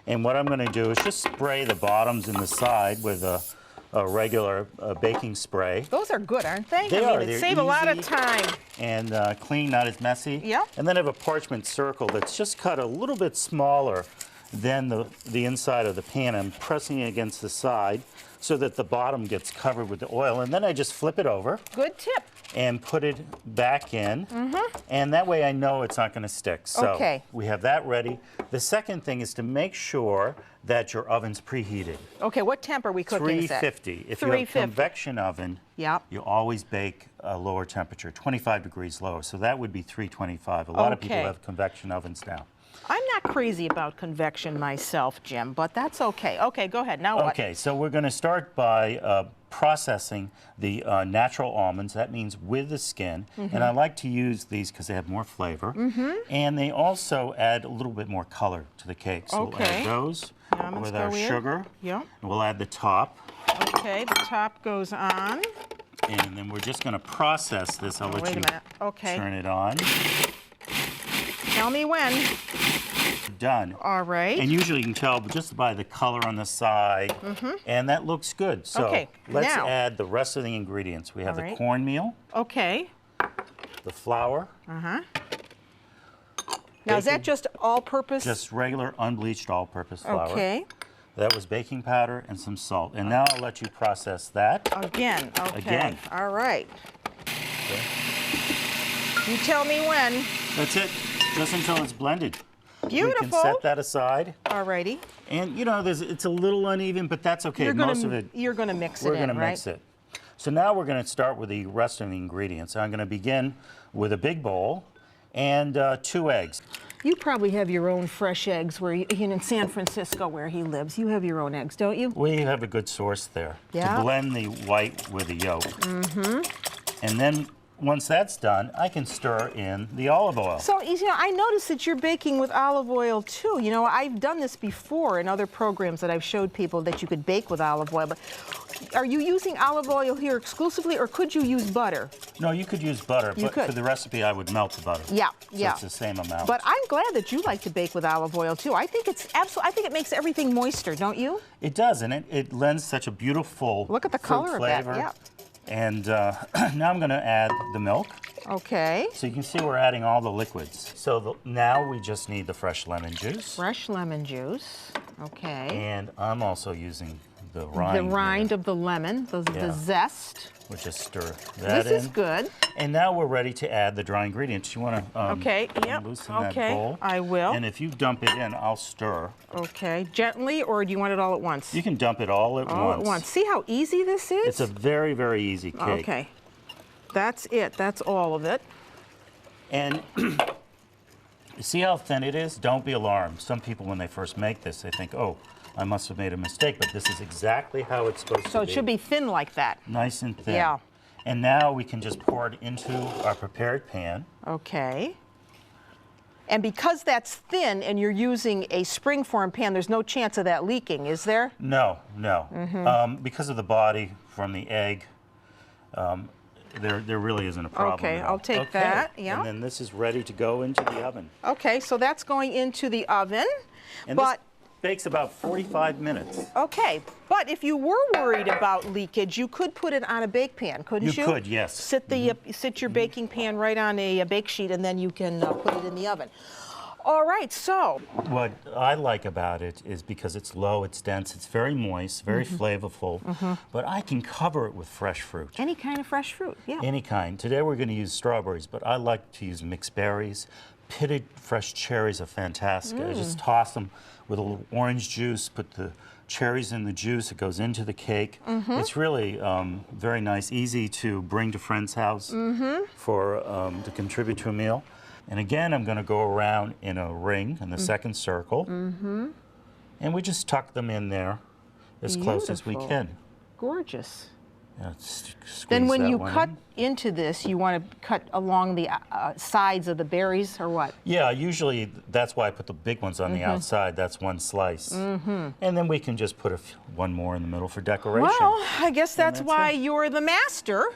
And what I'm going to do is just spray the bottoms and the side with a regular baking spray. Those are good, aren't they? They are. They save a lot of time. And clean, not as messy. Yeah. And then I have a parchment circle that's just cut a little bit smaller than the inside of the pan. I'm pressing it against the side so that the bottom gets covered with the oil. And then I just flip it over. Good tip. And put it back in. And that way I know it's not going to stick. So we have that ready. The second thing is to make sure that your oven's preheated. Okay, what temp are we cooking this at? 350. If you have a convection oven, you always bake a lower temperature, 25 degrees lower. So that would be 325. A lot of people have convection ovens now. I'm not crazy about convection myself, Jim, but that's okay. Okay, go ahead. Now what? Okay, so we're going to start by processing the natural almonds. That means with the skin. And I like to use these because they have more flavor. And they also add a little bit more color to the cake. So we'll add those with our sugar. And we'll add the top. Okay, the top goes on. And then we're just going to process this. I'll let you turn it on. Tell me when. Done. All right. And usually you can tell just by the color on the side, and that looks good. So let's add the rest of the ingredients. We have the cornmeal. Okay. The flour. Now is that just all-purpose? Just regular unbleached all-purpose flour. Okay. That was baking powder and some salt. And now I'll let you process that. Again. Okay. Again. All right. You tell me when. That's it. Just until it's blended. Beautiful. We can set that aside. Alrighty. And you know, it's a little uneven, but that's okay. Most of it. You're going to mix it in, right? We're going to mix it. So now we're going to start with the rest of the ingredients. I'm going to begin with a big bowl and 2 eggs. You probably have your own fresh eggs where in San Francisco where he lives. You have your own eggs, don't you? We have a good source there to blend the white with the yolk. And then once that's done, I can stir in the olive oil. So, you know, I noticed that you're baking with olive oil too. You know, I've done this before in other programs that I've showed people that you could bake with olive oil. But are you using olive oil here exclusively, or could you use butter? No, you could use butter, but for the recipe, I would melt the butter. Yeah, so it's the same amount. But I'm glad that you like to bake with olive oil too. I think it's I think it makes everything moister, don't you? It does, and it lends such a beautiful look at the color of that. Yeah. And now I'm going to add the milk. Okay. So you can see we're adding all the liquids. So now we just need the fresh lemon juice. Fresh lemon juice. Okay. And I'm also using the rind. The rind of the lemon, the zest. We'll just stir that in. This is good. And now we're ready to add the dry ingredients. You want to loosen that bowl? I will. And if you dump it in, I'll stir. Okay. Gently, or do you want it all at once? You can dump it all at once. All at once. See how easy this is? It's a very, very easy cake. Okay. That's it. That's all of it. And see how thin it is? Don't be alarmed. Some people, when they first make this, they think, oh, I must have made a mistake, but this is exactly how it's supposed to be. So it should be thin like that. Nice and thin. Yeah. And now we can just pour it into our prepared pan. Okay. And because that's thin and you're using a springform pan, there's no chance of that leaking, is there? No, no. Because of the body from the egg, there really isn't a problem. Okay, I'll take that. Yeah. And then this is ready to go into the oven. Okay, so that's going into the oven. And this bakes about 45 minutes. Okay, but if you were worried about leakage, you could put it on a bake pan, couldn't you? You could, yes. Sit your baking pan right on a bake sheet, and then you can put it in the oven. All right, so. What I like about it is because it's low, it's dense, it's very moist, very flavorful, but I can cover it with fresh fruit. Any kind of fresh fruit, yeah. Any kind. Today we're going to use strawberries, but I like to use mixed berries. Pitted fresh cherries are fantastic. I just toss them with a little orange juice, put the cherries in the juice, it goes into the cake. It's really very nice, easy to bring to friend's house to contribute to a meal. And again, I'm going to go around in a ring in the second circle. And we just tuck them in there as close as we can. Gorgeous. Yeah, then when you cut into this, you want to cut along the sides of the berries, or what? Yeah, usually that's why I put the big ones on the outside. That's one slice. And then we can just put one more in the middle for decoration. Well, I guess that's why you're the master.